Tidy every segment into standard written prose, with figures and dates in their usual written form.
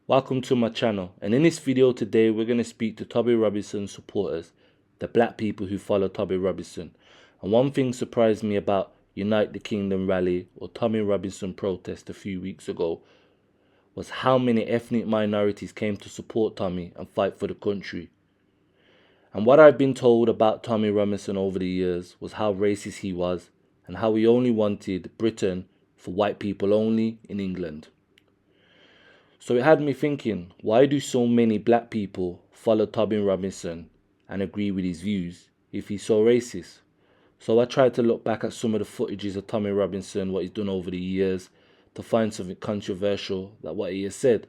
Welcome to my channel, and in this video today we're going to speak to Tommy Robinson supporters, the black people who follow Tommy Robinson. And one thing surprised me about Unite the Kingdom rally or Tommy Robinson protest a few weeks ago was how many ethnic minorities came to support Tommy and fight for the country. And what I've been told about Tommy Robinson over the years was how racist he was and how he only wanted Britain for white people only in England. So it had me thinking, why do so many black people follow Tommy Robinson and agree with his views if he's so racist? So I tried to look back at some of the footages of Tommy Robinson, what he's done over the years, to find something controversial like what he has said.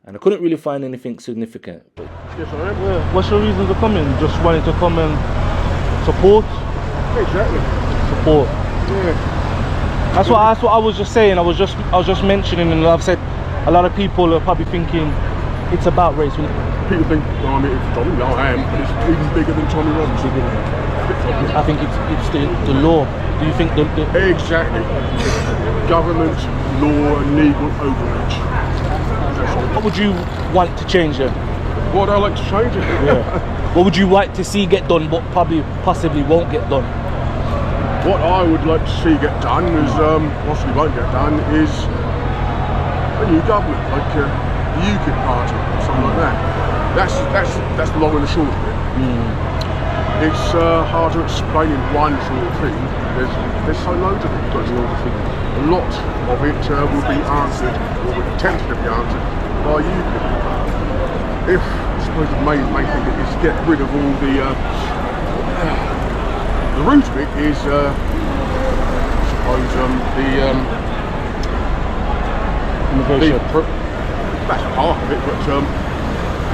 And I couldn't really find anything significant. Yes, I am. Yeah. What's your reason for coming? Just wanting to come and support? Exactly. Support. Yeah. That's what I was just saying. I was just mentioning, and I've said a lot of people are probably thinking it's about race. People think, well, I mean, it's Tommy, I am, but it's even bigger than Tommy Robinson. I think it's the law. Do you think the Exactly. Government, law, and legal overreach. what would you want to change there? What I like to change it. Yeah. What would you like to see get done, but possibly won't get done? What I would like to see get done is, possibly won't get done, is a new government, like the UKIP party, or something like that. That's the long and the short of it. It's hard to explain in one sort of thing. There's so loads of it, but a lot of it will be answered, or attempted to be answered, by UKIP. If, I suppose the main thing is get rid of all the root of it is, I suppose, that's part of it, but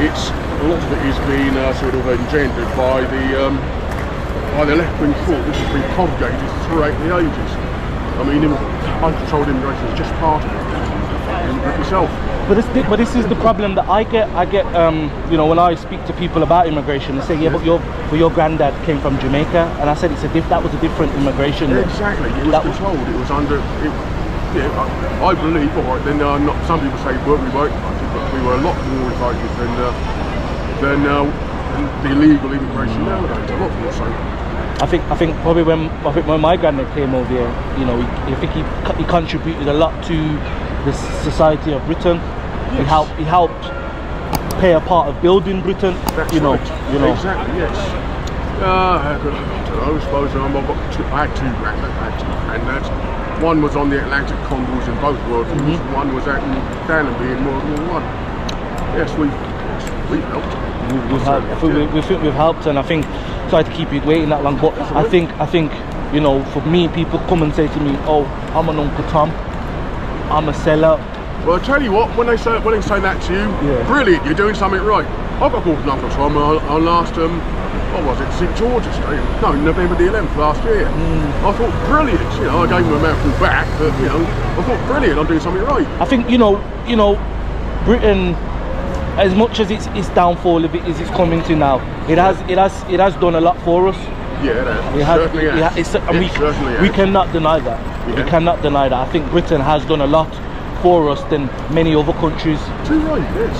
it's a lot of it is being sort of engendered by the left-wing thought, which has been propagated throughout the ages. I mean, uncontrolled immigration is just part of it. Yourself. But this is the problem that I get. You know, when I speak to people about immigration, they say, yeah, but your granddad came from Jamaica, and I said that was a different immigration. Exactly, it was controlled. It was under. Yeah, I believe. All right, then some people say we weren't invited, but we were a lot more invited than the illegal immigration nowadays. A lot more so. I think probably when my granddad came over here, you know, I think he contributed a lot to the society of Britain. Yes. He helped play a part of building Britain. That's you know. Exactly, yes. I don't know, I suppose I had two granddads. One was on the Atlantic convoys in both World Wars, one was out in Danby in World War I. Yes, we've helped. We think we've helped, and I think try to keep it waiting that long. But I think you know, for me, people come and say to me, "Oh, I'm an Uncle Tom. I'm a sellout." Well, I tell you what, when they say that to you, brilliant, you're doing something right. I got called Uncle Tom on last, what was it, St George's Day? No, November the 11th last year. I thought, brilliant, you know, I gave him a mouthful back, but, you know, I thought, brilliant, I'm doing something right. I think, you know, Britain, as much as its downfall of it is it's coming to now, it has done a lot for us. Yeah, it has. Certainly has. We cannot deny that. Yeah. We cannot deny that. I think Britain has done a lot for us than many other countries. Too right, yes.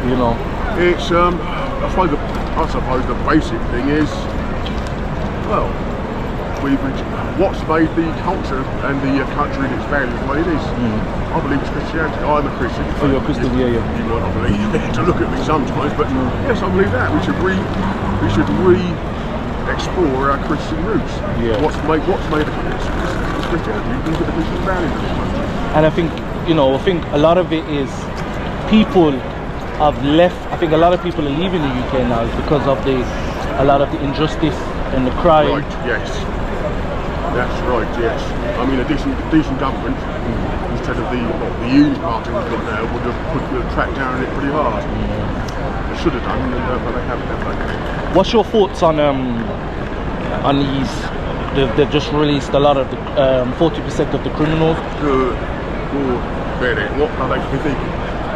You know, it's I suppose the basic thing is, well, what's made the culture and the country and its values the way it is. I believe it's Christianity. I'm a Christian. So you're a Christian, yeah. You might not believe it to look at me sometimes, but yes, I believe that. We should explore our Christian roots. Yeah. What's made of it is Christianity. Look at the Christian values. And I think, you know, a lot of it is people have left. I think a lot of people are leaving the UK now because of a lot of the injustice and the crime. Right, yes. That's right, yes. I mean, a decent government, instead of the Union Party we've got now, would have put the track down on it pretty hard. They should have done, but they haven't. What's your thoughts on these? They've just released a lot of the 40% of the criminals. Good. Very. What are they thinking?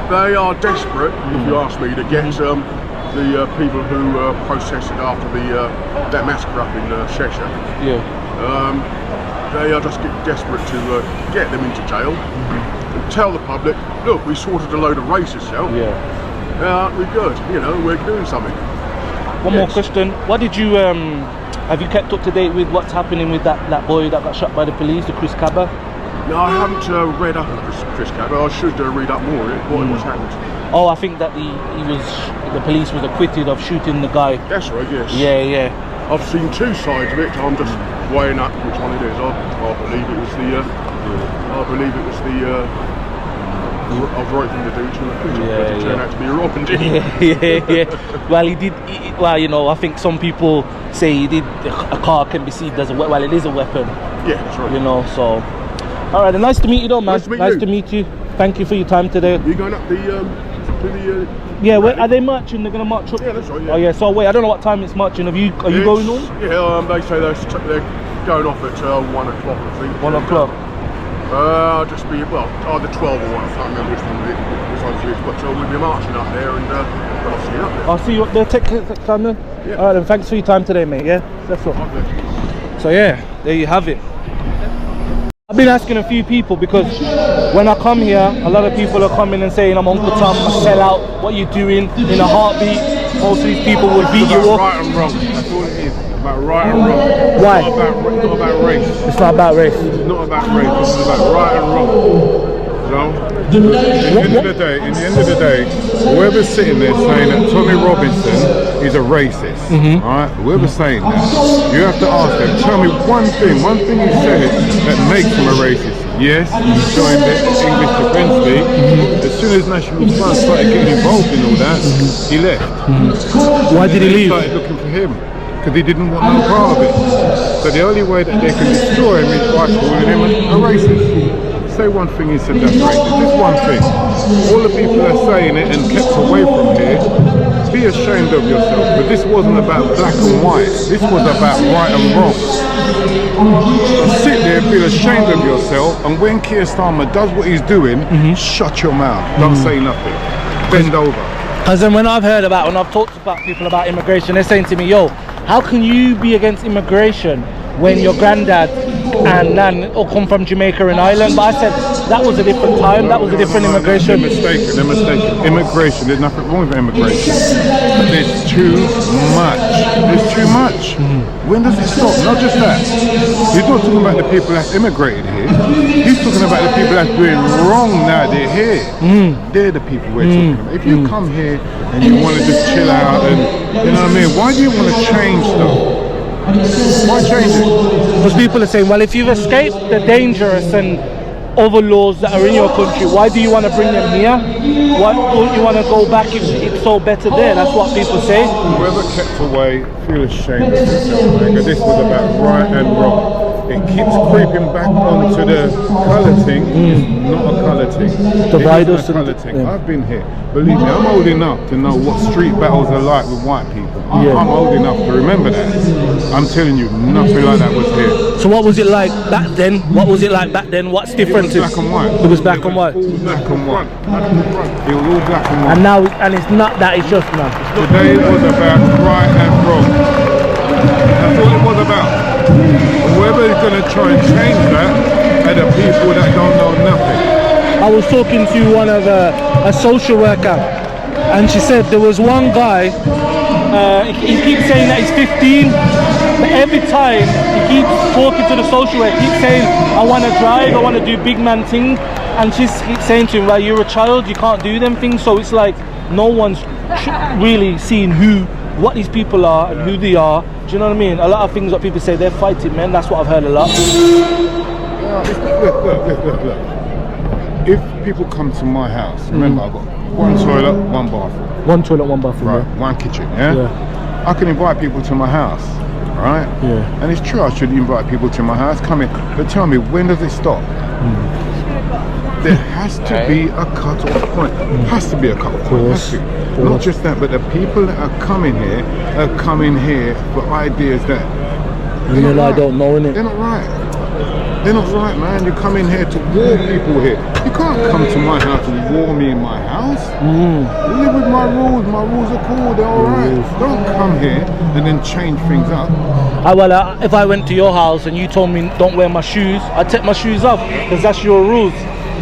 They are desperate, if you ask me, to get the people who protested after that massacre up in Cheshire. Yeah. they are just desperate to get them into jail and tell the public, look, we sorted a load of racists out. Aren't we good? You know, we're doing something. One more question. What did you have you kept up to date with what's happening with that boy that got shot by the police, the Chris Cabba? No, I haven't read up on Chris Cabba. I should read up more on what's happened. Oh, I think that the police was acquitted of shooting the guy. That's right, yes. Yeah. I've seen two sides of it. I'm just weighing up which one it is. I believe it was the. Of right thing to do to acquit him, but it turned out to be a robin, didn't it? Yeah. Well, he did. Well, you know, I think some people say he did. A car can be perceived as a weapon. Well, it is a weapon. Yeah, that's right. You know, so. All right, nice to meet you, though, man. Nice to meet you. Thank you for your time today. Are you going up to the? Yeah, are they marching? They're gonna march up. Yeah, that's right. Yeah. Oh yeah. So wait, I don't know what time it's marching. Are you going on? Yeah, they say they're going off at 1 o'clock, I think. 1 o'clock. I'll just be either 12 or 1. I can't remember which one it is, but we'll be marching up there, and I'll see you up there. I'll see you up there. Take time then. Yeah. All right, then. Thanks for your time today, mate. Yeah, that's all. So yeah, there you have it. I've been asking a few people because when I come here, a lot of people are coming and saying I'm Uncle Tom, I sell out, what you doing in a heartbeat. Most of these people will beat you up. Right and wrong. That's all it is. About right and wrong. Why? It's not about race. It's not about race. It's not about race. It's about right and wrong. So, In the end of the day, whoever's sitting there saying that Tommy Robinson is a racist, alright? Whoever's saying that, you have to ask them, tell me one thing he said that makes him a racist. Yes, he joined the English Defence League. As soon as National Front started getting involved in all that, he left. Why did he leave? They started looking for him, because he didn't want no part of it. So the only way that they can destroy him is by calling him a racist. Say one thing he said that's racist. Just one thing. All the people are saying it and kept away from here, be ashamed of yourself. But this wasn't about black and white. This was about right and wrong. Sit there and feel ashamed of yourself, and when Keir Starmer does what he's doing, shut your mouth. Don't say nothing. Bend over. Because then when I've talked about people about immigration, they're saying to me, yo, how can you be against immigration when your granddad and nan all come from Jamaica and Ireland? But I said that was a different time, that was a different immigration. They're mistaken. Immigration, there's nothing wrong with immigration. But there's too much. When does it stop? Not just that. He's not talking about the people that immigrated here. He's talking about the people that's doing wrong now they're here. They're the people we're talking about. If you come here and you want to just chill out and, you know what I mean, why do you want to change stuff? Why change it? Because people are saying, well, if you've escaped the dangerous and other laws that are in your country, why do you want to bring them here? Why don't you want to go back if it's so better there? That's what people say. Whoever kept away, feel ashamed of yourself, man, because this was about right and wrong. It keeps creeping back onto the colour thing. It's not a colour thing. Divide us. I've been here. Believe me, I'm old enough to know what street battles are like with white people. I'm old enough to remember that. I'm telling you, nothing like that was here. So what was it like back then? What's different? It was black and white. It was black and white. All black and white. It was all black and white. And now, and it's not that, it's just now. Today was about right and wrong. That's all it was about. Whoever is going to try and change that are the people that don't know nothing. I was talking to one of a social worker, and she said there was one guy, he keeps saying that he's 15, but every time he keeps talking to the social worker, he keeps saying, I want to drive, I want to do big man things, and she's saying to him, well, you're a child, you can't do them things. So it's like no one's really seeing what these people are and who they are. Do you know what I mean? A lot of things that people say, they're fighting men. That's what I've heard a lot. Look. If people come to my house, remember I've got one toilet, one bathroom. One toilet, one bathroom. Right, one kitchen, yeah? I can invite people to my house, right? Yeah. And it's true I should invite people to my house, come in, but tell me, when does it stop? There has to be a cut-off point. Has to be a cut-off point. Has to. Not just that, but the people that are coming here for ideas that I don't know, innit? they're not right. They're not right, man. You come in here to war people here. You can't come to my house and war me in my house. You live with my rules. My rules are cool. They're all right. Don't come here and then change things up. Well, if I went to your house and you told me don't wear my shoes, I'd take my shoes off because that's your rules.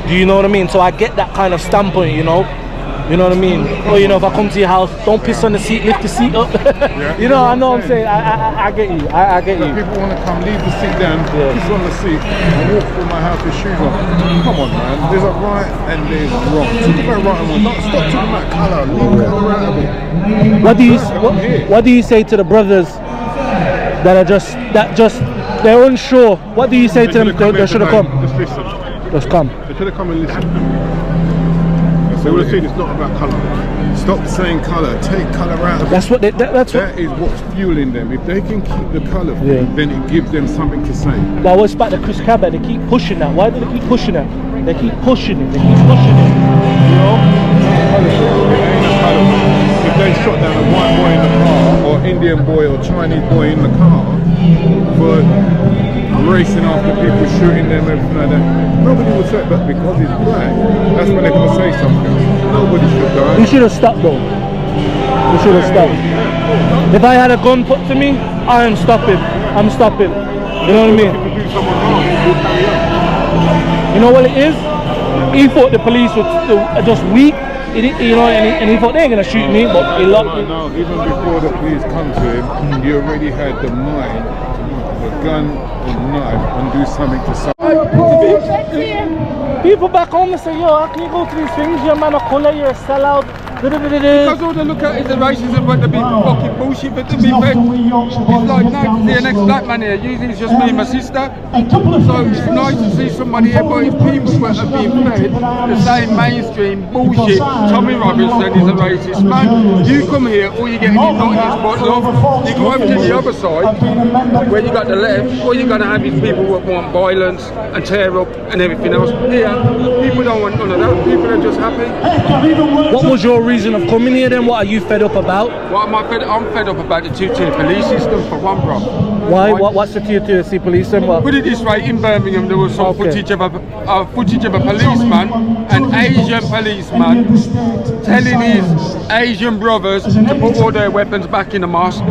Do you know what I mean? So I get that kind of standpoint, you know. You know what I mean? Or you know, if I come to your house, don't piss on the seat, lift the seat up. You know, I know what I'm saying. I get you. I get you. People want to come, leave the seat down, piss on the seat, and walk through my house with shoes on. Come on, man. There's a right and there's wrong. Talk about right and wrong. Don't stop talking about colour. Leave colour out of it. What do you say to the brothers that are just they're unsure? What do you say to them? They should have come. Just listen. Just come. They should have come and listen. They would have seen it's not about colour. Stop saying colour. Take colour out of it. That's what That is what's fueling them. If they can keep the colour, then it gives them something to say. Well, it's about the Chris Cabot. They keep pushing that. Why do they keep pushing it? They keep pushing it. They keep pushing it. You know? If they shot down a white boy in the car, or Indian boy or Chinese boy in the car for racing after people, shooting them, everything like that, nobody would say that because he's black. That's when they're going to say something. Nobody should die. You should have stopped though. You should have stopped. If I had a gun put to me, I am stopping. I'm stopping. You know what I mean? You know what it is? He thought the police were just weak. You know, and he thought they ain't gonna shoot me, but he locked me. No, even before the police come to him, he already had the mind to the gun and knife and do something to someone. People back home they say, yo, how can you go to these things? You're a man of colour, you're a sellout. Because all they look at is the racism, but the big fucking bullshit. But to be fair, it's like nice to see an ex-black man here. Usually it's just me and my sister. So it's nice to see somebody here, but it's people that are being fed the same mainstream bullshit. Tommy Robinson is a racist man. You come here, all you're getting is not his bottle of. You go over to the other side, where you got the left, all you're going to have is people that want violence and tear up and everything else. Here, people don't want none of that. People are just happy. What was your reason of coming here then? What are you fed up about? What am I fed? I'm fed up about the two-tier police system for one, bro. Why? What's the tier 2 police system? Put it this way, in Birmingham there was some footage of a policeman, an Asian policeman, telling his Asian brothers to put all their weapons back in the mosque.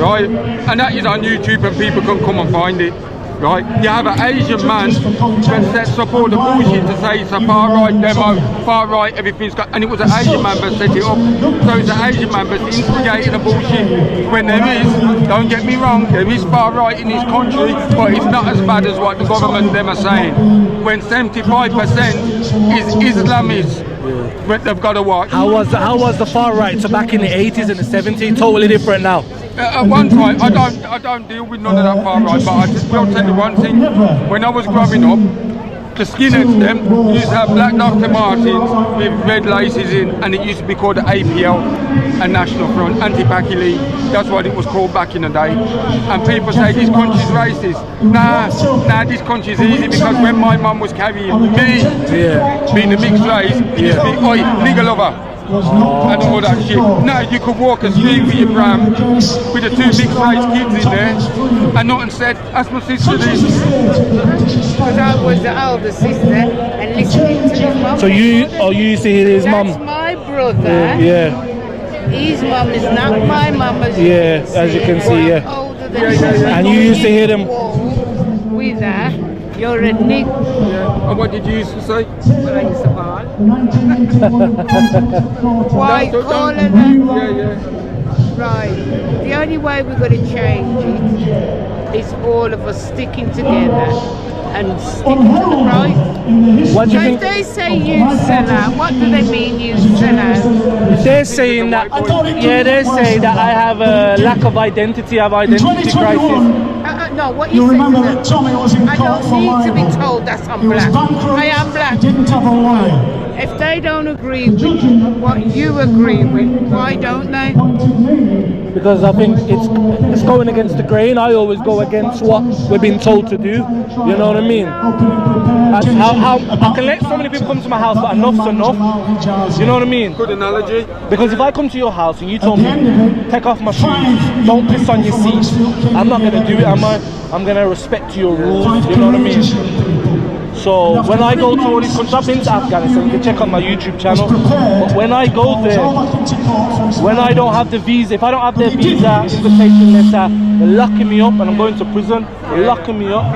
Right? And that is on YouTube and people can come and find it. Right, you have an Asian man that sets up all the bullshit to say it's a far right demo, far right everything's got, and it was an Asian man that set it up. So it's an Asian man that's instigating the bullshit. When there is, don't get me wrong, there is far right in this country, but it's not as bad as what the government them are saying. When 75% is Islamists. But they've got to watch. How was the far right? So back in the 80s and the 70s, totally different now. At one time, I don't deal with none of that far right, but I just will tell you one thing. When I was growing up, the skinheads them used to have black Dr. Martens with red laces in, and it used to be called the APL, a National Front, Anti-Packy League. That's what it was called back in the day. And people say this country's racist. Nah, this country's easy because when my mum was carrying me, being a mixed race, it used to be, oi, nigger lover. And all that shit. Now you could walk a street with your pram with the 2 mixed race kids in there and nothing said. That's my sister this. Because I was the older sister and listening to his mum. So you used to hear his mum? That's my brother. Yeah. His mum is not my mum. As you can see, yeah. Older than And you used to hear them? With her. You're a nick. Yeah. And what did you used to say? Well, I used to call. Why call her that? Yeah. Right. The only way we're going to change it is all of us sticking together and sticking to the right. What do you So think? if they say you sell out, what do they mean you sell out? They're saying that, they're saying that I have a lack of identity, I have identity crisis. No, what you remember saying? that Tommy was in I court don't for need to be libel. told that I'm He was black. bankrupt. I am black. He didn't have a way. If they don't agree with what you agree with, why don't they? Because I think it's going against the grain. I always go against what we're being told to do. You know what I mean? How I can let so many people come to my house, but enough's enough. You know what I mean? Good analogy. Because if I come to your house and you told me, take off my shoes, don't piss on your seat, I'm not going to do it, am I? I'm gonna respect your rules. You know what I mean? So when I go to all these countries, I've been to Afghanistan. You can check on my YouTube channel. But when I go there, when I don't have the visa, if I don't have the visa invitation letter, they're locking me up, and I'm going to prison. They're locking me up.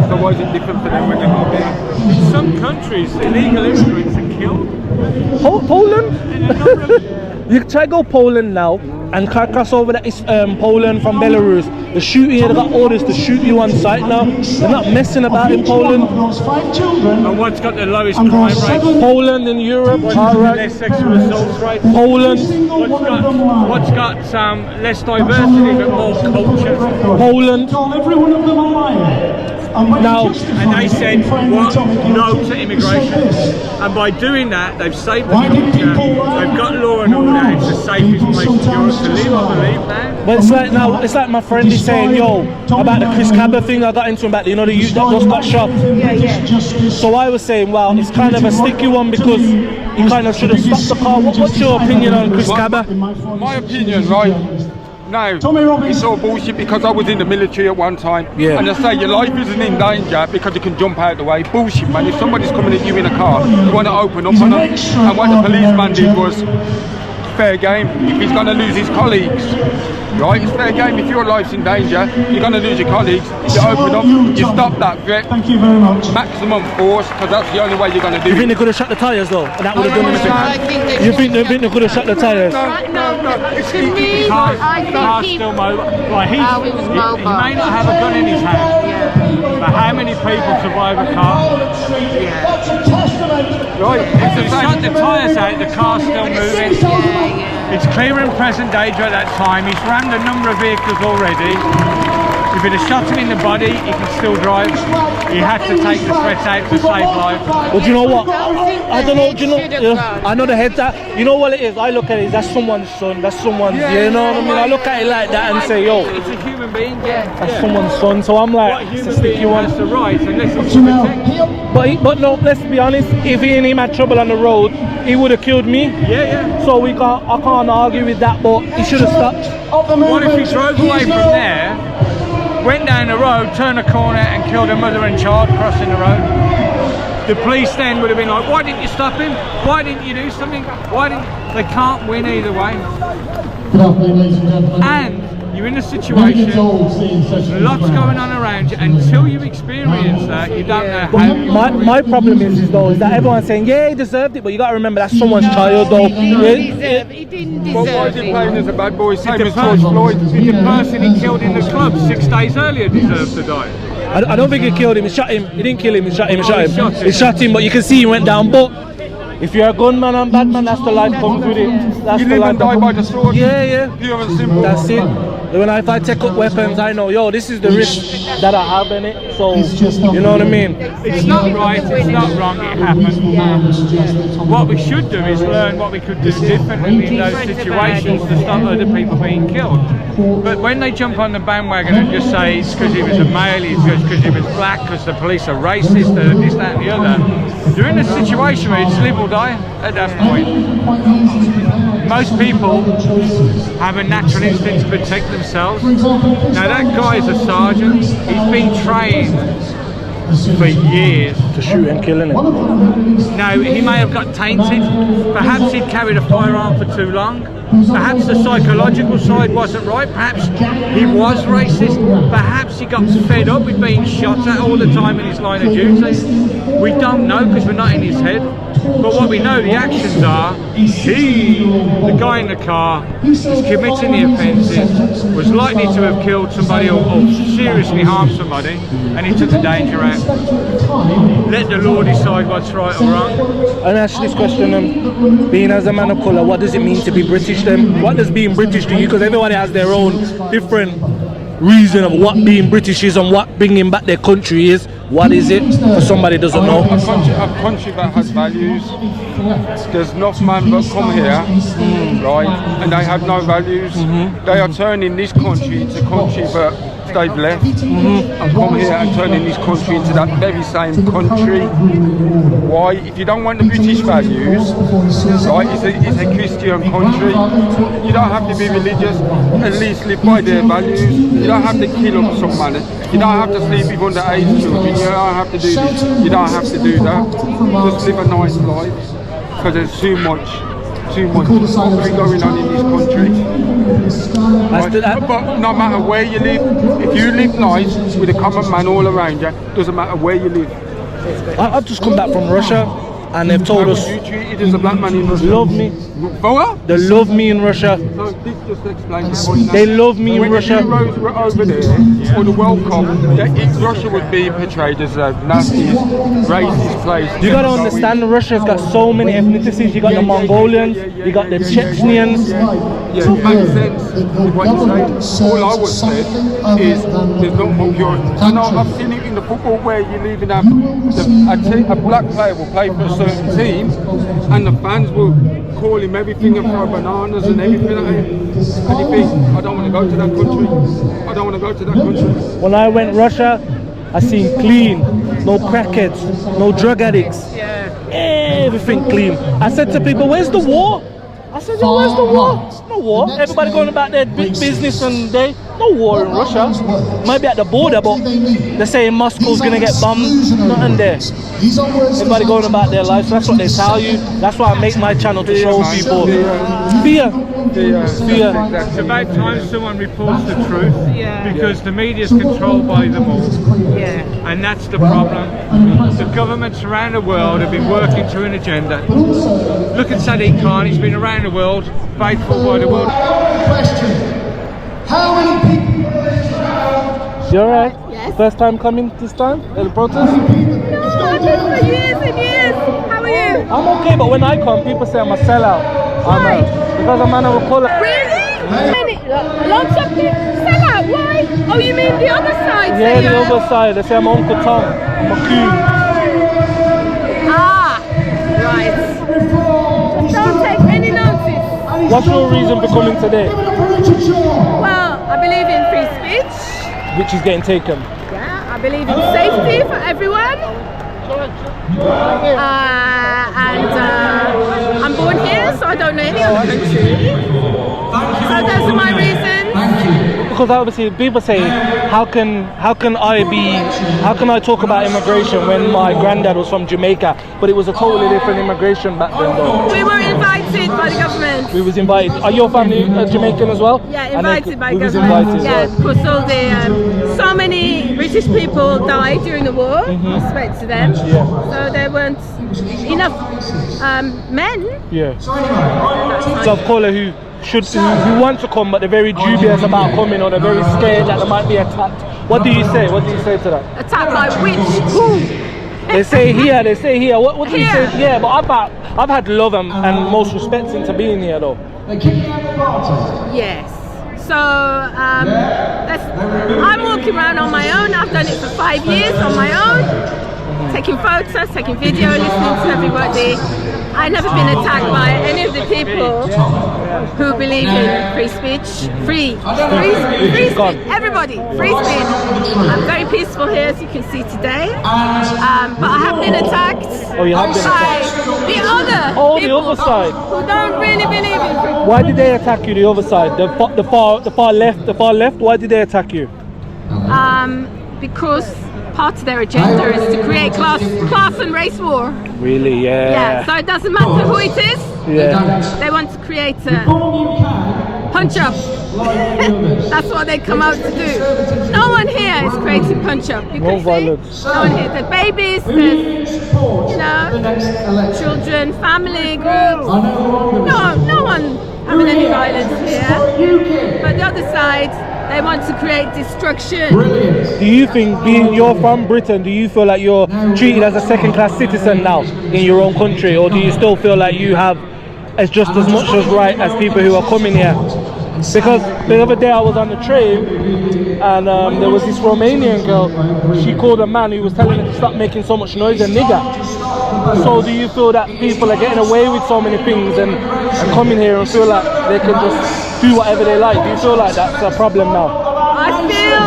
So why is it different for them when they go there? In some countries, illegal immigrants are killed. Poland? You try go Poland now and cross over that is Poland from Belarus. The shooting, they got orders to shoot you on sight now. They're not messing about in Poland. And what's got the lowest crime rate? Poland in Europe, alright. Less sexual assault rates? Poland. What's got less diversity but more culture? Poland. Now, and they said what? No to immigration. And by doing that, they've saved the culture. They've got law and order. It's the safest place in Europe to live, I believe now. But it's like now, it's like my friend is saying, yo, about the Chris Cabba thing I got into about, you know, the youth that just got shot. So I was saying, well, it's kind of a sticky one because he kind of should have stopped the car. What's your opinion on Chris Cabba? My opinion, right? No, it's all bullshit because I was in the military at one time. Yeah. And I say your life isn't in danger because you can jump out the way. Bullshit, man. If somebody's coming at you in a car, you want to open up on them. And what the policeman did was fair game. If he's going to lose his colleagues, right? It's fair game. If your life's in danger, you're going to lose your colleagues. You open up, you stop that threat. Thank you very much. Maximum force, because that's the only way you're going to do You it. think they could have shot the tyres though? And that would have done I anything? think they You think they could have shot the tyres? No, to me, I think he still mobile. Like he was mobile. He may not have a gun in his hand, but how many people survive a car? Right. If they shot the tyres out, the car's still moving. It's clear and present danger at that time. He's rammed a number of vehicles already. If he'd have shot him in the body, he can still drive. He had to take the threat out to save lives. Well, do you know what? I don't know. Do you know? I know the head that. You know what it is? I look at it. That's someone's son. That's someone's. You know what I mean? I look at it like that and say, yo, It's a human being, that's someone's son. So I'm like, What it's a human sticky being one. has the right unless it's to protect. But no, let's be honest. If he and him had trouble on the road, he would have killed me. Yeah. So I can't argue with that. But he should have stopped. What if he drove away from there, went down the road, turned a corner and killed a mother and child crossing the road? The police then would have been like, why didn't you stop him? Why didn't you do something? They can't win either way. Good afternoon, ladies and gentlemen. And you're in a situation, there's lots going on around you. Until you experience that, you don't know how you My problem is that everyone's saying, yeah, he deserved it, but you got to remember that's someone's child though. He didn't Well, why is deserve he it. playing as a bad boy? Same as George Floyd. The person he killed in the club 6 days earlier deserves to die. I don't think he killed him. He shot him. He didn't kill him. He shot him. He shot him. shot him. He shot him, but you can see he went down. But if you're a gunman and bad man, that's the life comes with it. That's You the live life and die that by comes- the sword. Yeah. Pure and simple. That's it. If I take up weapons, I know, yo, this is the risk that I have in it. So, you know what I mean? It's not right, it's not wrong, it happened. What we should do is learn what we could do differently in those situations to stop other people being killed. But when they jump on the bandwagon and just say it's because he was a male, it's because he was black, because the police are racist, this, that and the other, you're in a situation where it's live or die at that point. Most people have a natural instinct to protect themselves. Now that guy is a sergeant, he's been trained for years To shoot and kill, innit? Now, he may have got tainted. Perhaps he'd carried a firearm for too long. Perhaps the psychological side wasn't right. Perhaps he was racist. Perhaps he got fed up with being shot at all the time in his line of duty. We don't know because we're not in his head. But what we know, the actions are, the guy in the car, was committing the offences, was likely to have killed somebody or seriously harmed somebody, and he took the danger out. Let the law decide what's right or wrong. And ask this question, being as a man of colour, what does it mean to be British then? What does being British to you? Because everybody has their own different reason of what being British is and what bringing back their country is. What is it for somebody who doesn't know? A country that has values. There's enough men that come here, right, and they have no values. They are turning this country into a country that they've left and come here and turning this country into that very same country. Why? If you don't want the British values, right, it's a Christian country. You don't have to be religious, at least live by their values. You don't have to kill up someone. You don't have to sleep with underage children. You don't have to do this. You don't have to do that. Just live a nice life. Because there's too much fuckery going on in this country. But no matter where you live, if you live nice with a common man all around you, doesn't matter where you live. I've just come back from Russia, and they've told us you treated as a black man in Russia. love me. For what? They love me in Russia. So this just explains the point. They love me in When Russia. the Euros were over there for the World Cup, Russia was being portrayed as a nasty, racist place. You gotta understand, Russia's got so many ethnicities. You got the Mongolians, you got the Chechens. Yeah, it makes sense with what you say. All I would say is there's no more pure. I know I've seen it in the football where you leave in a black player will play for a certain team and the fans will call him everything and throw bananas and everything at him. And you think, I don't want to go to that country. I don't want to go to that country. When I went Russia, I seen clean, no crackheads, no drug addicts, everything clean. I said to people, where's the war? I said, yo, where's the war? No war. Everybody going about their big business and they, no war in Russia. Might be at the border, but they're saying Moscow's gonna get bombed. Nothing there. Everybody going about their lives. That's what they tell you. That's why I make my channel to show people fear. It's about time someone reports the truth, because the media is controlled by them all, and that's the problem. The governments around the world have been working to an agenda. Look at Sadiq Khan, he's been around the world, faithful by the world. Question. How many people? You alright? Yes. First time coming this time at the protest? No, I've been for years and years. How are you? I'm okay, but when I come, people say I'm a sellout. Why? Because I'm man of color. Really? Lots of people sell out. Why? Oh, you mean the other side? Yeah, the other side. They say I'm Uncle Tom. I'm a coon. Ah, right. Don't take any notice. What's your reason for coming today? Well, I believe in free speech. Which is getting taken. Yeah, I believe in safety for everyone. I'm born here, so I don't know any other country. So those are my reasons. Because obviously people say, how can I talk about immigration when my granddad was from Jamaica, but it was a totally different immigration back then though. We were invited by the government. We was invited. Are your family Jamaican as well? Yeah, invited by we was government. invited Yeah, as well. because all the so many British people died during the war. Respect to them. So there weren't enough men. Yeah. So of color who want to come, but they're very dubious about coming, or they're very scared that they might be attacked. What do you say? What do you say to that? Attacked by which? Who? They say here. They say here. What do you Here? say? Yeah, but I've had love and most respect into being here though. Yes. So I'm walking around on my own. I've done it for 5 years on my own, taking photos, taking video, listening to everybody. I've never been attacked by any of the people who believe in free speech. Free speech. Everybody, free speech. I'm very peaceful here, as you can see today. But I have been attacked Oh, you have been by attacked. the other Oh, the people other side. who don't really believe in free. Why did they attack you? The other side, the far left. Why did they attack you? Because part of their agenda is to create class and race war. Really? Yeah. Yeah, so it doesn't matter who it is. Yeah. They want to create a punch up. That's what they come out to do. No one here is creating punch up. You No can see. violence. No one here. The babies, there's children, family groups. No one having any violence here. But the other side, they want to create destruction. Do you think, you're from Britain, do you feel like you're treated as a second-class citizen now in your own country, or do you still feel like you have as just as much as right as people who are coming here? Because the other day I was on the train and there was this Romanian girl. She called a man who was telling her to stop making so much noise a nigger. So do you feel that people are getting away with so many things and coming here and feel like they can just do whatever they like? Do you feel like that's a problem now? I feel